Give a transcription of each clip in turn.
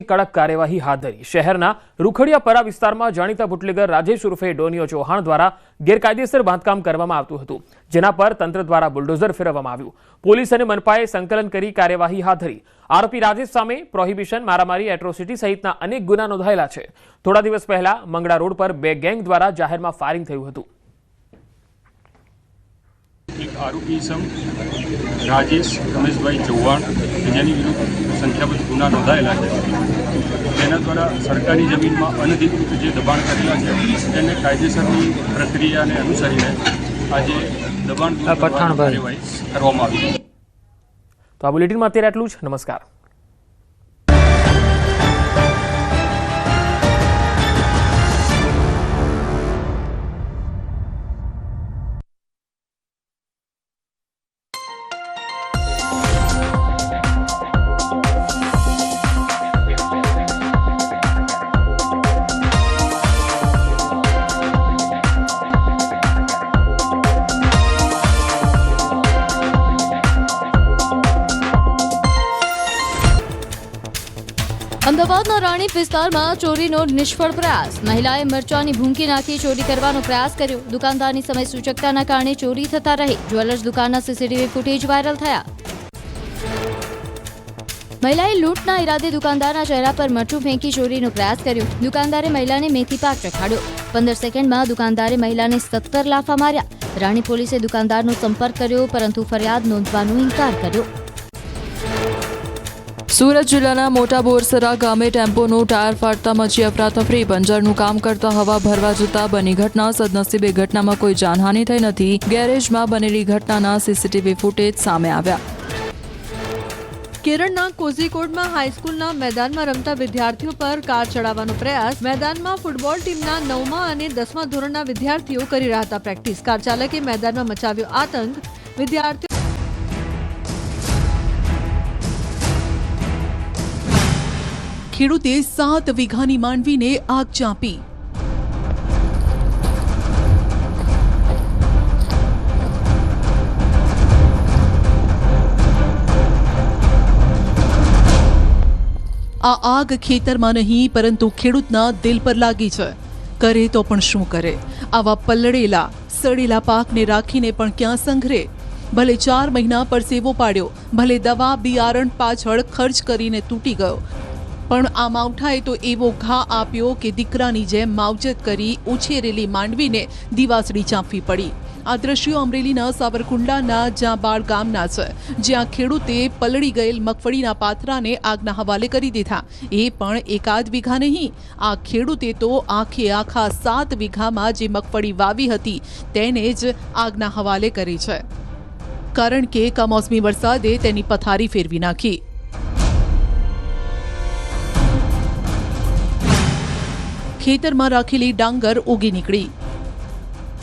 કડક કાર્યવાહી હાથ ધરી। શહેરના રૂખડિયાપરા વિસ્તારમાં જાણીતા બુટલેગર રાજેશ ઉર્ફે ડોનિયો ચૌહાણ દ્વારા ગેરકાયદેસર બાંધકામ કરવામાં આવતું હતું, જેના પર તંત્ર દ્વારા બુલડોઝર ફેરવવામાં આવ્યું। પોલીસ અને મનપાએ સંકલન કરી કાર્યવાહી હાથ ધરી। આરોપી રાજેશ સામે પ્રોહિબિશન, મારામારી, એટ્રોસિટી સહિતના અનેક ગુના નોંધાયેલા છે। થોડા દિવસ પહેલા મંગળા રોડ પર બે ગેંગ દ્વારા જાહેરમાં ફાયરિંગ થયું હતું। एक आरोपी सम राजेश रमेशभाई चौहाण जेनी विरुद्ध संख्याबद्ध गुना नोंधायेला है, तेना द्वारा सरकारी जमीन में अनधिकृत जे दबाण करेला है तेने कायदेसरनी प्रक्रियाने अनुसरीने आज दबाण कार्यवाही करवामां आवी। तो आ बुलेटिन में अत्यारे आटલું જ। नमस्कार। અમદાવાદના રાણીપ વિસ્તારમાં ચોરીનો નિષ્ફળ પ્રયાસ। મહિલાએ મરચાની ભૂંકી નાખી ચોરી કરવાનો પ્રયાસ કર્યો। દુકાનદારની સમય સૂચકતાના કારણે ચોરી થતા રહી। જ્વેલર્સ દુકાનના સીસીટીવી ફૂટેજ વાયરલ થયા। મહિલાએ લૂંટના ઈરાદે દુકાનદારના ચહેરા પર મરચું ફેંકી ચોરીનો પ્રયાસ કર્યો। દુકાનદારે મહિલાને મેથી પાક ચખાડ્યો। 15 સેકન્ડમાં દુકાનદારે મહિલાને 17 લાફા માર્યા। રાણી પોલીસે દુકાનદારનો સંપર્ક કર્યો, પરંતુ ફરિયાદ નોંધવાનો ઇનકાર કર્યો। સુરત જિલ્લાના મોટા બોરસરા ગામે ટેમ્પોનું ટાયર ફાટતા મચી અફરાતફરી। બંજરનું કામ કરતા હવા ભરવા જતા બની ઘટના। સદનસીબે ઘટનામાં કોઈ જાનહાનિ થઈ નથી। ગેરેજમાં બનેલી ઘટનાના સીસીટીવી ફૂટેજ સામે આવ્યા। કેરળના કોઝીકોડમાં હાઈસ્કૂલના મેદાનમાં રમતા વિદ્યાર્થીઓ પર કાર ચડાવવાનો પ્રયાસ। મેદાનમાં ફૂટબોલ ટીમના 9મા અને 10મા ધોરણના વિદ્યાર્થીઓ કરી રહ્યા હતા પ્રેક્ટિસ। કાર ચાલકે મેદાનમાં મચાવ્યો આતંક। વિદ્યાર્થીઓ ખેડૂતે 7 વીઘાની માંડવીને આગ ચાંપી। આ આગ ખેતરમાં નહીં પરંતુ ખેડૂતના દિલ પર લાગી છે। કરે તો પણ શું કરે? આવા પલળેલા સડેલા પાકને રાખીને પણ ક્યાં સંઘરે? ભલે 4 મહિના પરસેવો પાડ્યો, ભલે દવા બિયારણ પાછળ ખર્ચ કરીને તૂટી ગયો, પણ આ માવઠાએ તો એવો ઘા આપ્યો કે દીકરાની જેમ માવજત કરી ઉછેરેલી માંડવીને દિવાસળી ચાંપવી પડી। આ દ્રશ્યો અમરેલીના સાવરકુંડલાના જાંબાળ ગામના છે, જ્યાં ખેડૂતે પલળી ગયેલ મગફળીના પાથરાને આગના હવાલે કરી દીધા। એ પણ એકાદ વીઘા નહીં, આ ખેડૂતે તો આખા 7 વીઘામાં જે મગફળી વાવી હતી તેને જ આગના હવાલે કરી છે, કારણ કે કમોસમી વરસાદે તેની પથારી ફેરવી નાખી। ખેતરમાં રાખેલી ડાંગર ઉગી નીકળી।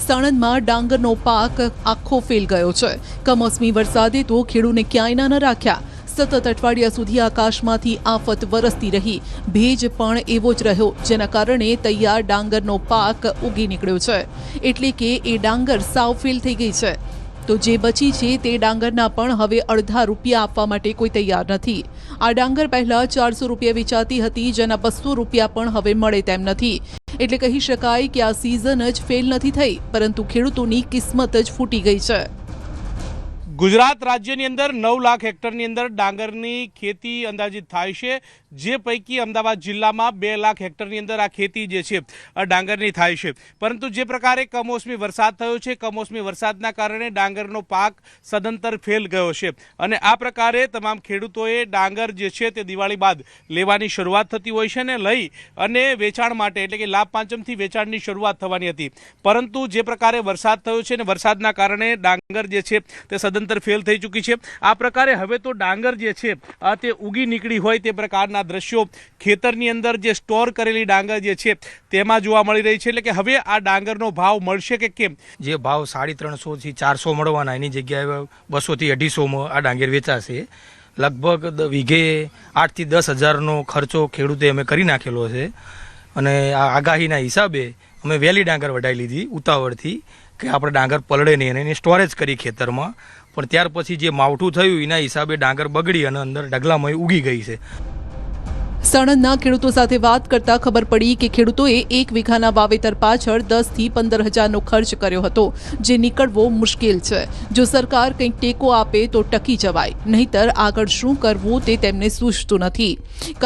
સાણંદમાં ડાંગરનો પાક આખો ફેલ ગયો છે। કમોસમી વરસાદે તો ખેડૂને ક્યાંય ન રાખ્યા। સતત અઠવાડિયા સુધી આકાશમાંથી આફત વરસતી રહી। ભેજ પણ એવો જ રહ્યો, જેના કારણે તૈયાર ડાંગરનો પાક ઉગી નીકળ્યો છે, એટલે કે એ ડાંગર સાવ ફેલ થઈ ગઈ છે। તો જે બચી છે તે ડાંગરના પણ હવે અડધા રૂપિયા આપવા માટે કોઈ તૈયાર નથી। આ ડાંગર પહેલા 400 રૂપિયા વેચાતી હતી, જેના 200 રૂપિયા પણ હવે મળે તેમ નથી। એટલે કહી શકાય કે આ સિઝન જ ફેલ નથી થઈ, પરંતુ ખેડૂતોની કિસ્મત જ ફૂટી ગઈ છે। ગુજરાત રાજ્યની અંદર 9 લાખ હેક્ટરની અંદર ડાંગરની ખેતી અંદાજિત થાય છે, જે પૈકી અમદાવાદ જિલ્લામાં 2 લાખ હેક્ટરની અંદર આ ખેતી જે છે ડાંગરની થાય છે। પરંતુ જે પ્રકારે કમોસમી વરસાદ થયો છે, કમોસમી વરસાદના કારણે ડાંગરનો પાક સદંતર ફેલ ગયો છે, અને આ પ્રકારે તમામ ખેડૂતોએ ડાંગર જે છે તે દિવાળી બાદ લેવાની શરૂઆત થતી હોય છે ને લઈ અને વેચાણ માટે, એટલે કે લાભ પાંચમથી વેચાણની શરૂઆત થવાની હતી। પરંતુ જે પ્રકારે વરસાદ થયો છે ને વરસાદના કારણે ડાંગર જે છે તે સદંતર ફેલ થઈ ચૂકી છે। આ પ્રકારે હવે તો ડાંગર જે છે તે ઉગી નીકળી હોય તે પ્રકારના દ્રશ્યો ખેતરની અંદર જે સ્ટોર કરેલી ડાંગર જે છે તેમાં જોવા મળી રહી છે। એટલે કે હવે આ ડાંગરનો ભાવ મળશે કે કેમ? જે ભાવ 350 થી 400 મળવાના એની જગ્યાએ 200 થી 250 આ ડાંગર વેચાશે। લગભગ વીઘે 8 થી 10 હજારનો ખર્ચો ખેડૂતે અમે કરી નાખેલો છે, અને આ આગાહીના હિસાબે અમે વહેલી ડાંગર વઢાઈ લીધી ઉતાવળથી કે આપણે ડાંગર પલળે નહીં, અને એને સ્ટોરેજ કરી ખેતરમાં। પણ ત્યાર પછી જે માવઠું થયું એના હિસાબે ડાંગર બગડી અને અંદર ઢગલામાં ઉગી ગઈ છે। સાણંદના ખેડૂતો સાથે વાત કરતા ખબર પડી કે ખેડૂતોએ 1 વીઘાના વાવેતર પાછળ 10 થી 15,000નો ખર્ચ કર્યો હતો, જે નીકળવો મુશ્કેલ છે. જો સરકાર કંઈક ટેકો આપે તો ટકી જવાય, નહીંતર આગળ શું કરવું તે તેમને સૂઝતું નથી.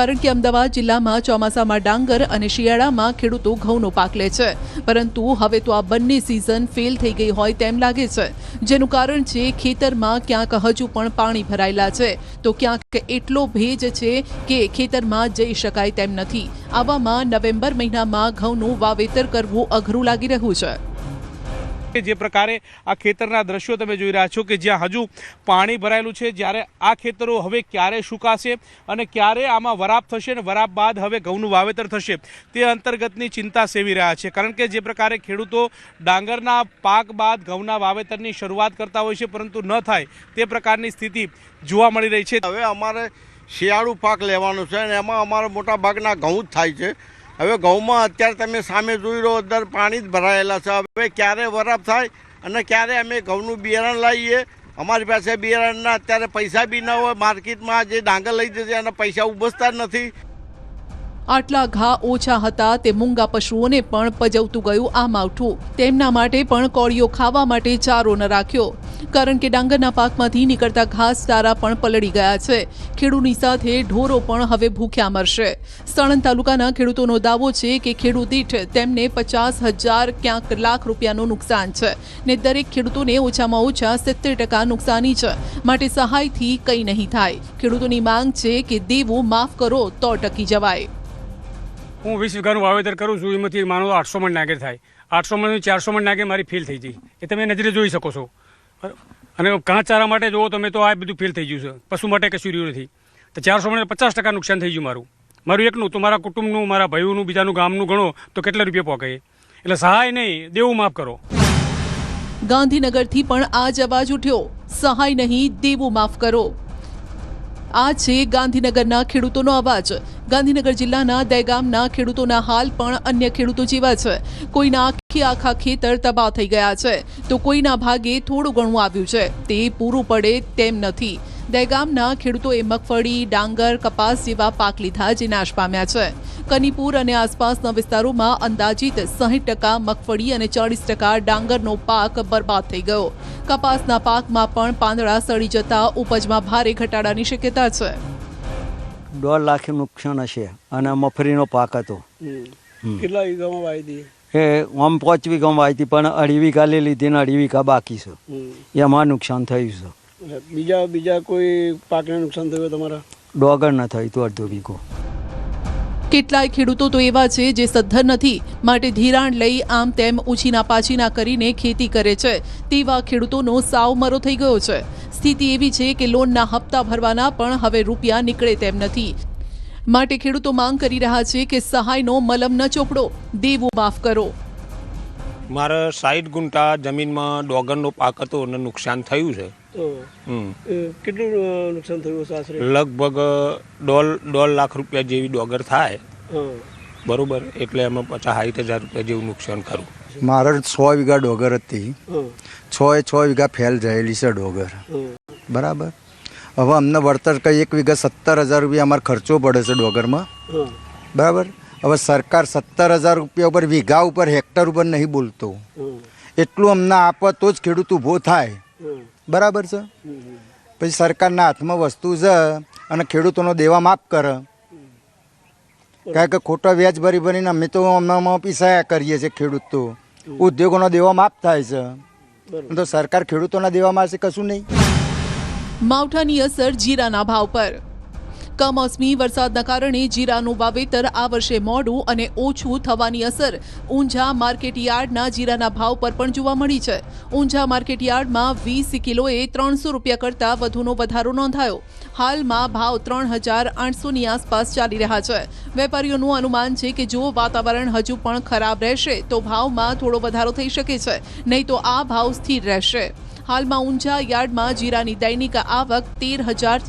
કારણ કે અમદાવાદ જિલ્લામાં ચોમાસામાં ડાંગર અને શિયાળામાં ખેડૂતો ઘઉંનો પાક લે છે, પરંતુ હવે તો આ બંને સિઝન ફેલ થઈ ગઈ હોય તેમ લાગે છે. જેનું કારણ છે ખેતરમાં ક્યાંક હજુ પણ પાણી ભરાયેલા છે, તો ક્યાંક એટલો ભેજ છે કે ખેતરમાં જઈ શકાય તેમ નથી. આવામાં નવેમ્બર મહિનામાં ઘઉંનું વાવેતર કરવું અઘરું લાગી રહ્યું છે. જે પ્રકારે આ ખેતરના દ્રશ્યો તમે જોઈ રહ્યા છો કે જ્યાં હજુ પાણી ભરાયેલું છે, જ્યારે આ ખેતરો હવે ક્યારે સુકાશે અને ક્યારે આમાં વરાપ થશે અને વરાપ બાદ હવે ઘઉંનું વાવેતર થશે તે અંતર્ગતની ચિંતા સેવી રહ્યા છે. કારણ કે જે પ્રકારે ખેડૂતો ડાંગરના પાક બાદ ઘઉંના વાવેતરની શરૂઆત કરતા હોય છે, પરંતુ ન થાય તે પ્રકારની સ્થિતિ જોવા મળી રહી છે. હવે અમારે શિયાળુ પાક લેવાનું છે અને એમાં અમારા મોટા ભાગના ઘઉં જ થાય છે. હવે ઘઉંમાં અત્યારે તમે સામે જોઈ રહ્યો અંદર પાણી જ ભરાયેલા છે. હવે ક્યારે વરાપ થાય અને ક્યારે અમે ઘઉંનું બિયારણ લાવીએ. અમારી પાસે બિયારણના અત્યારે પૈસા બી ન હોય. માર્કેટમાં જે ડાંગર લઈ જશે એના પૈસા ઉપજતા જ નથી. આટલા ઘા ઓછા હતા તે મૂંગા પશુઓને પણ પજવતું ગયું આ માવઠું. તેમના માટે પણ કોળીઓ ખાવા માટે ચારો ન રાખ્યો, કારણ કે ડાંગરના પાકમાંથી નીકળતા ઘાસચારા પણ પલળી ગયા છે. ખેડૂતની સાથે ઢોરો પણ હવે ભૂખ્યા મરશે. સાણંદ તાલુકાના ખેડૂતોનો દાવો છે કે ખેડૂત દીઠ તેમને 50,000 ક્યાંક લાખ રૂપિયાનું નુકસાન છે ને દરેક ખેડૂતોને ઓછામાં ઓછા 70% નુકસાની છે. માટે સહાયથી કંઈ નહીં થાય. ખેડૂતોની માંગ છે કે દેવું માફ કરો તો ટકી જવાય. હું 20 વીઘાનું વાવેતર કરું છું, એમાંથી માનો 800 મણ નાગેર થાય. 800 મણથી 400 મણ નાગેર મારી ફેલ થઈ ગઈ, એ તમે નજરે જોઈ શકો છો. અને ઘાસચારા માટે જુઓ તમે તો આ બધું ફેલ થઈ ગયું છે. પશુ માટે કશું રહ્યું નથી. તો 400 મણ 50% નુકસાન થઈ ગયું મારું એકનું. તો મારા કુટુંબનું, મારા ભાઈઓનું, બીજાનું ગામનું ગણો તો કેટલા રૂપિયા પહોંચે. એટલે સહાય નહીં, દેવું માફ કરો. ગાંધીનગરથી પણ આ જ અવાજ ઉઠ્યો, સહાય નહીં, દેવું માફ કરો. આ છે ગાંધીનગરના ખેડૂતોનો અવાજ. ગાંધીનગર જિલ્લાના દહેગામના ખેડૂતોના હાલ પણ અન્ય ખેડૂતો જેવા છે. કોઈના આખા ખેતર તબાહ થઈ ગયા છે, તો કોઈના ભાગે થોડું ઘણું આવ્યું છે. તે પૂરું પડે તેમ નથી. દહેગામના ખેડૂતોએ મગફળી, ડાંગર, કપાસ જેવા પાક લીધા જે નાશ પામ્યા છે. કનીપુર અને આસપાસના વિસ્તારોમાં અંદાજિત 60% મગફળી અને 40% ડાંગરનો પાક બરબાદ થઈ ગયો. કપાસના પાકમાં પણ પાંદડા સડી જતા ઉપજમાં ભારે ઘટાડાની શક્યતા છે. 1.5 લાખ નુકસાન હશે અને મગફળીનો પાક હતો. કેટલા વીઘામાં વાવી હતી? એ આમ 5 વીઘામાં વાવી હતી, પણ 2.5 વીઘા લઈ લીધી ને 2.5 વીઘા બાકી છે. એમાં નુકસાન થયું છે. બીજા કોઈ પાકને નુકસાન થયું તમારા? ડોગર ન થયું તો 1.5 વીઘો. કેટલાય ખેડૂતો તો એવા છે જે સદ્ધર નથી, માટે ધિરાણ લઈ આમ તેમ ઉછીના પાછીના કરીને ખેતી કરે છે. તેવા ખેડૂતોનો સાવ મરો થઈ ગયો છે. સ્થિતિ એવી છે કે લોનના હપ્તા ભરવાના પણ હવે રૂપિયા નીકળે તેમ નથી. માટે ખેડૂતો માંગ કરી રહ્યા છે કે સહાયનો મલમ ન ચોપડો, દેવું માફ કરો. મારે 60 ગુંઠા જમીનમાં ડોગરનો પાક હતો અને નુકસાન થયું છે. કેટલું નુકસાન થયું છે આશરે? લગભગ 1.5 લાખ રૂપિયા જેવી ડોગર થાય. બરોબર, એટલે એમાં 50,000 રૂપિયા જેવું નુકસાન ખરું. મારે 100 વીઘા ડોગર હતી. 6 વીઘા ફેલ જયેલી છે ડોગર. બરાબર. હવે અમને વળતર કંઈ 1 વીઘા 17,000 રૂપિયા અમારે ખર્ચો પડે છે ડોગરમાં. બરાબર. હવે સરકાર 17,000 રૂપિયા ઉપર વીઘા ઉપર હેક્ટર ઉપર નહીં બોલતો. એટલું અમને આપે તો જ ખેડૂત ઊભો થાય. બરાબર છે. પછી સરકારના હાથમાં વસ્તુ છે અને ખેડૂતોનો દેવા માફ કરે. કારણ કે ખોટા વ્યાજ ભરીને અમે તો હમણાં પીસાયા કરીએ છીએ. ખેડૂત તો ઉદ્યોગોનો દેવા માફ થાય છે, તો સરકાર ખેડૂતોના દેવા મારશે કશું નહીં. માવઠાની અસર જીરાના ભાવ પર. કમોસમી વરસાદના કારણે જીરાનું વાવેતર આ વર્ષે મોડું અને ઓછું થવાની અસર ઊંઝા માર્કેટયાર્ડના જીરાના ભાવ પર પણ જોવા મળી છે. ઊંઝા માર્કેટયાર્ડમાં 20 કિલોએ 300 રૂપિયા કરતાં વધુનો વધારો નોંધાયો. હાલમાં ભાવ 3,800ની આસપાસ ચાલી રહ્યા છે. વેપારીઓનું અનુમાન છે કે જો વાતાવરણ હજુ પણ ખરાબ રહેશે તો ભાવમાં થોડો વધારો થઈ શકે છે, નહીં તો આ ભાવ સ્થિર રહેશે. હાલમાં ઊંઝા યાર્ડમાં જીરાની દૈનિક આવક 13,000